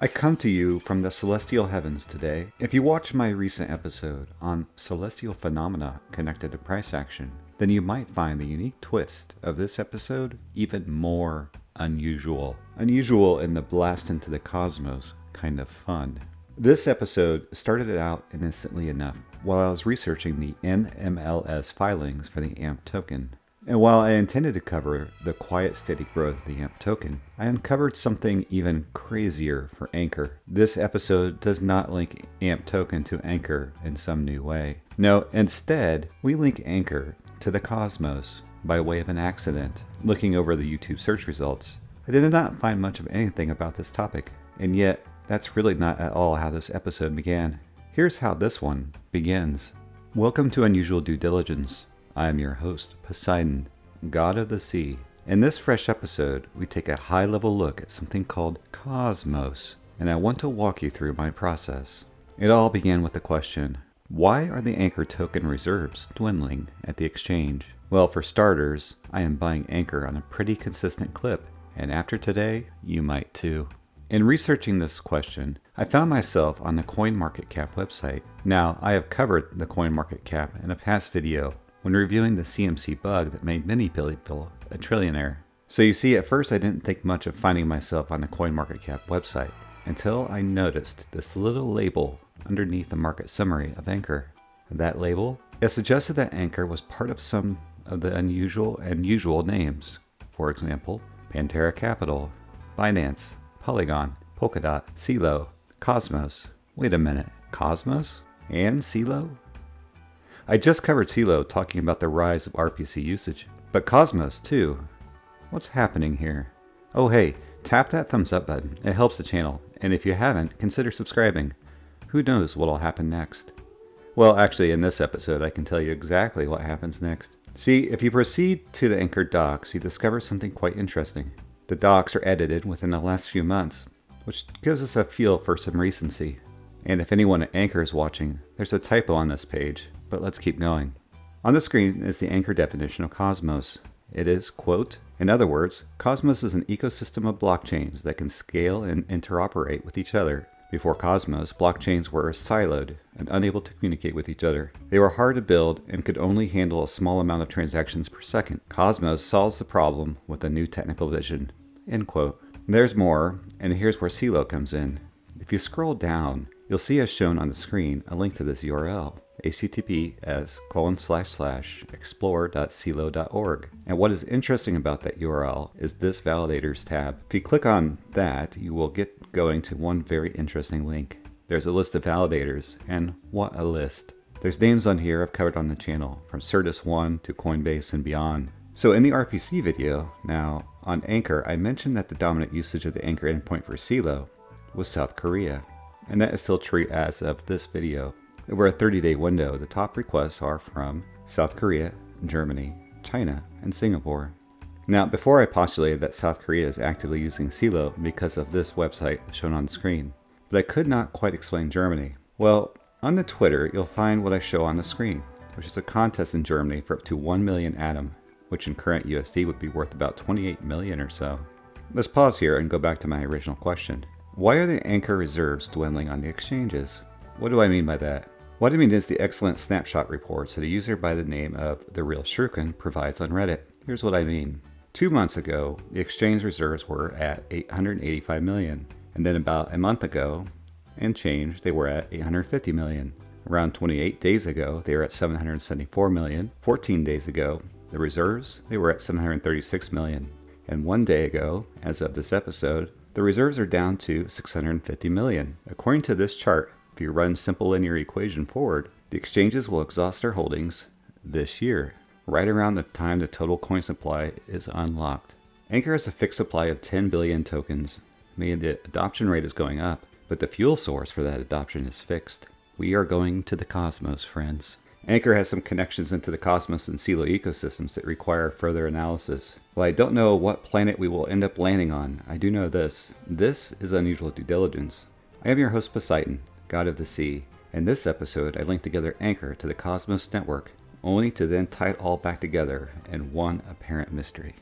I come to you from the celestial heavens today. If you watch my recent episode on celestial phenomena connected to price action, then you might find the unique twist of this episode even more unusual. Unusual in the blast into the cosmos kind of fun. This episode started out innocently enough while I was researching the NMLS filings for the AMP token. And while I intended to cover the quiet steady growth of the AMP token, I uncovered something even crazier for Anchor. This episode does not link AMP token to Anchor in some new way. No, instead, we link Anchor to the cosmos by way of an accident. Looking over the YouTube search results, I did not find much of anything about this topic, and yet that's really not at all how this episode began. Here's how this one begins. Welcome to Unusual Due Diligence. I am your host, Poseidon, god of the sea. In this fresh episode, we take a high-level look at something called Cosmos, and I want to walk you through my process. It all began with the question, why are the Anchor token reserves dwindling at the exchange? Well, for starters, I am buying Anchor on a pretty consistent clip, and after today, you might too. In researching this question, I found myself on the CoinMarketCap website. Now, I have covered the CoinMarketCap in a past video when reviewing the CMC bug that made many people a trillionaire. So you see, at first I didn't think much of finding myself on the CoinMarketCap website until I noticed this little label underneath the market summary of Anchor. That label, it suggested that Anchor was part of some of the unusual and usual names. For example, Pantera Capital, Binance, Polygon, Polkadot, Celo, Cosmos. Wait a minute, Cosmos and Celo? I just covered Celo talking about the rise of RPC usage, but Cosmos too. What's happening here? Oh hey, tap that thumbs up button, it helps the channel, and if you haven't, consider subscribing. Who knows what'll happen next? Well, actually in this episode I can tell you exactly what happens next. See, if you proceed to the Anchor docs, you discover something quite interesting. The docs are edited within the last few months, which gives us a feel for some recency. And if anyone at Anchor is watching, there's a typo on this page. But let's keep going. On the screen is the Anchor definition of Cosmos. It is, quote, in other words, Cosmos is an ecosystem of blockchains that can scale and interoperate with each other. Before Cosmos, blockchains were siloed and unable to communicate with each other. They were hard to build and could only handle a small amount of transactions per second. Cosmos solves the problem with a new technical vision, end quote. There's more, and here's where Celo comes in. If you scroll down, you'll see as shown on the screen a link to this URL. https://explore.celo.org. And what is interesting about that URL is this validators tab. If you click on that, you will get going to one very interesting link. There's a list of validators, and what a list. There's names on here I've covered on the channel, from Certus 1 to Coinbase and beyond. So in the RPC video, now on Anchor, I mentioned that the dominant usage of the Anchor endpoint for Celo was South Korea, and that is still true as of this video. Over a 30-day window, the top requests are from South Korea, Germany, China, and Singapore. Now, before I postulated that South Korea is actively using Celo because of this website shown on the screen, but I could not quite explain Germany. Well, on the Twitter, you'll find what I show on the screen, which is a contest in Germany for up to 1 million Atom, which in current USD would be worth about 28 million or so. Let's pause here and go back to my original question. Why are the Anchor reserves dwindling on the exchanges? What do I mean by that? What I mean is the excellent snapshot reports that a user by the name of The Real Shuriken provides on Reddit. Here's what I mean. 2 months ago, the exchange reserves were at 885 million, and then about a month ago and change, they were at 850 million. Around 28 days ago, they were at 774 million. 14 days ago, the reserves, they were at 736 million. And 1 day ago, as of this episode, the reserves are down to 650 million. According to this chart, if you run simple linear equation forward, the exchanges will exhaust their holdings this year, right around the time the total coin supply is unlocked. Anchor has a fixed supply of 10 billion tokens, meaning the adoption rate is going up, but the fuel source for that adoption is fixed. We are going to the cosmos, friends. Anchor has some connections into the Cosmos and Celo ecosystems that require further analysis. While I don't know what planet we will end up landing on, I do know this. This is Unusual Due Diligence. I am your host Poseidon, god of the sea. In this episode, I link together Anchor to the Cosmos network, only to then tie it all back together in one apparent mystery.